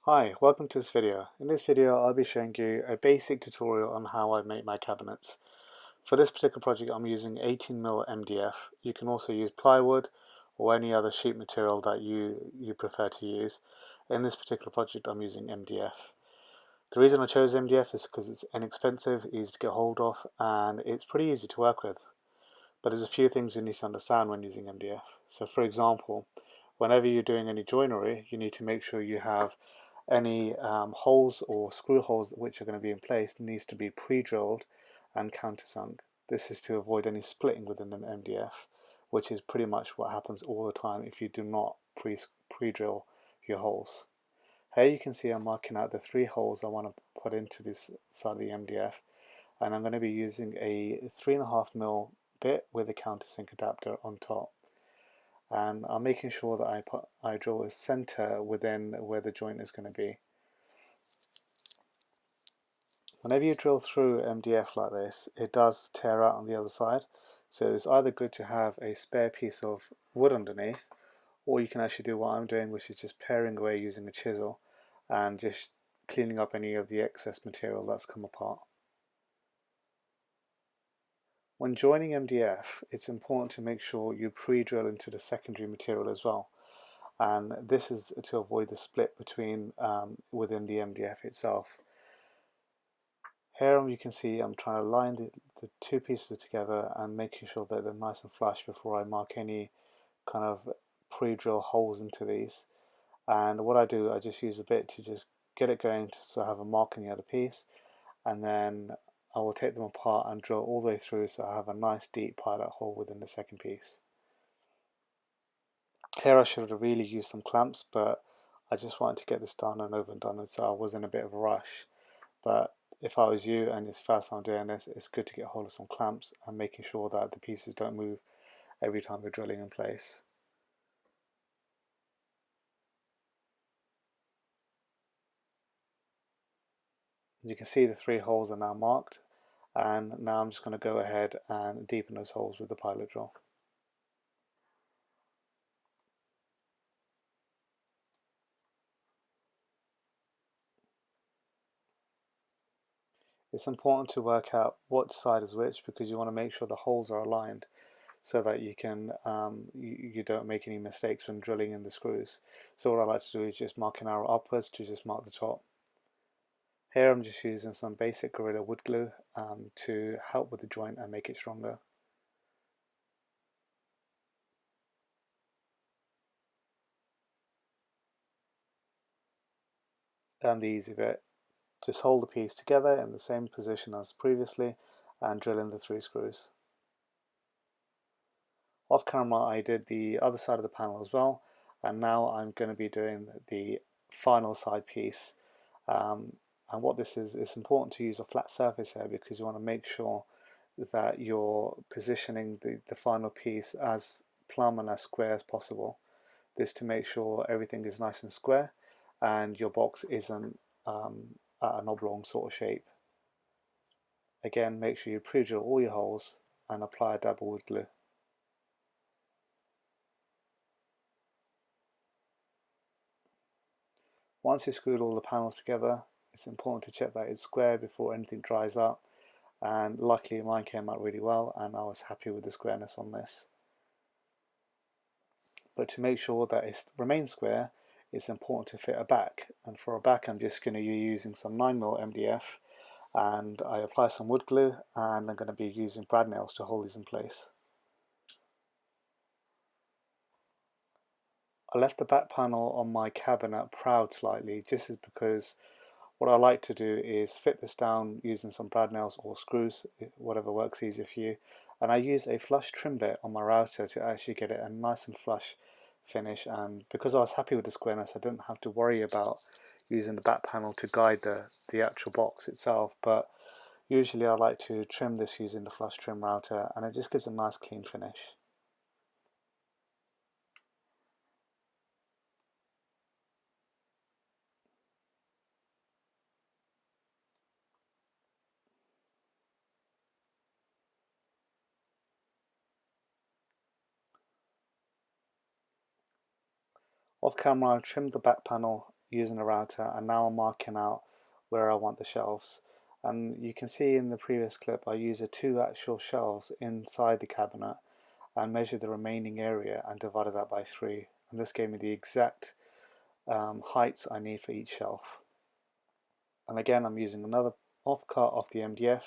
Hi, welcome to this video. In this video I'll be showing you a basic tutorial on how I make my cabinets. For this particular project I'm using 18mm MDF. You can also use plywood or any other sheet material that you prefer to use. In this particular project I'm using MDF. The reason I chose MDF is because it's inexpensive, easy to get hold of, and it's pretty easy to work with. But there's a few things you need to understand when using MDF. So for example, whenever you're doing any joinery, you need to make sure you have any holes or screw holes which are going to be in place needs to be pre-drilled and countersunk. This is to avoid any splitting within the MDF, which is pretty much what happens all the time if you do not pre-drill your holes. Here you can see I'm marking out the 3 holes I want to put into this side of the MDF, and I'm going to be using a 3.5mm bit with a countersink adapter on top. And I'm making sure that I drill a center within where the joint is going to be. Whenever you drill through MDF like this, it does tear out on the other side, so it's either good to have a spare piece of wood underneath, or you can actually do what I'm doing, which is just paring away using a chisel and just cleaning up any of the excess material that's come apart. When joining MDF, it's important to make sure you pre-drill into the secondary material as well, and this is to avoid the split between within the MDF itself. Here you can see I'm trying to line the 2 pieces together and making sure that they're nice and flush before I mark any kind of pre-drill holes into these. And what I do, I just use a bit to just get it going so I have a mark in the other piece, and then I will take them apart and drill all the way through so I have a nice deep pilot hole within the second piece. Here I should have really used some clamps, but I just wanted to get this done and over and done, and so I was in a bit of a rush. But if I was you and it's the first time doing this, it's good to get hold of some clamps and making sure that the pieces don't move every time you're drilling in place. You can see the 3 holes are now marked, and now I'm just going to go ahead and deepen those holes with the pilot drill. It's important to work out what side is which, because you want to make sure the holes are aligned so that you can you don't make any mistakes when drilling in the screws. So what I like to do is just mark an arrow upwards to just mark the top. Here I'm just using some basic Gorilla wood glue to help with the joint and make it stronger. And the easy bit, just hold the piece together in the same position as previously and drill in the 3 screws. Off camera I did the other side of the panel as well, and now I'm going to be doing the final side piece. And what this is, it's important to use a flat surface here because you want to make sure that you're positioning the final piece as plumb and as square as possible. This to make sure everything is nice and square and your box isn't at an oblong sort of shape. Again, make sure you pre-drill all your holes and apply a dab of wood glue. Once you've screwed all the panels together, it's important to check that it's square before anything dries up, and luckily mine came out really well and I was happy with the squareness on this. But to make sure that it remains square, it's important to fit a back, and for a back I'm just going to be using some 9mm MDF, and I apply some wood glue, and I'm going to be using brad nails to hold these in place. I left the back panel on my cabinet proud slightly, just as because what I like to do is fit this down using some brad nails or screws, whatever works easier for you, and I use a flush trim bit on my router to actually get it a nice and flush finish. And because I was happy with the squareness, I didn't have to worry about using the back panel to guide the actual box itself. But usually I like to trim this using the flush trim router, and it just gives a nice clean finish. Off camera I trimmed the back panel using a router, and now I'm marking out where I want the shelves. And you can see in the previous clip I used 2 actual shelves inside the cabinet and measured the remaining area and divided that by 3, and this gave me the exact heights I need for each shelf. And again, I'm using another offcut of the MDF,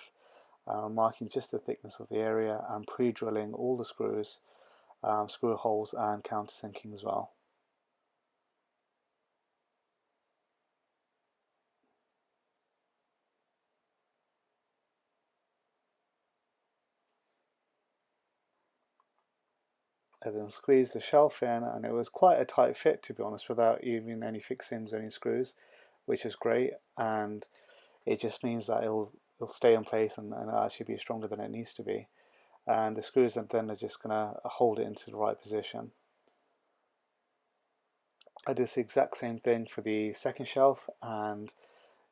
marking just the thickness of the area and pre-drilling all the screws, screw holes and countersinking as well. I then squeezed the shelf in, and it was quite a tight fit, to be honest, without even any fixings or any screws, which is great, and it just means that it'll stay in place and it'll actually be stronger than it needs to be. And the screws then are just going to hold it into the right position. I did the exact same thing for the second shelf, and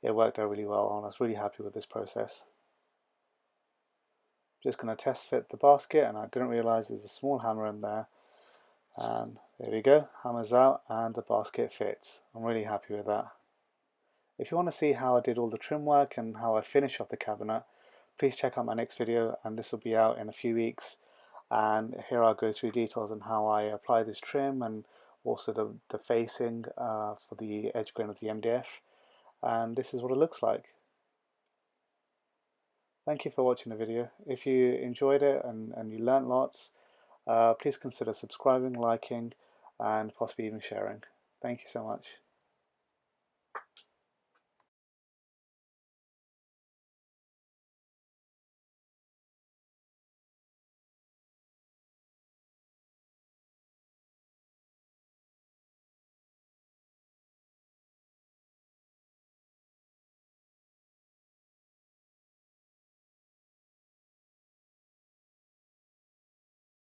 it worked out really well, and I was really happy with this process. Just going to test fit the basket, and I didn't realize there's a small hammer in there, and there we go, hammer's out and the basket fits. I'm really happy with that. If you want to see how I did all the trim work and how I finish off the cabinet, please check out my next video, and this will be out in a few weeks, and here I'll go through details on how I apply this trim and also the facing for the edge grain of the MDF, and this is what it looks like. Thank you for watching the video. If you enjoyed it and you learnt lots, please consider subscribing, liking, and possibly even sharing. Thank you so much.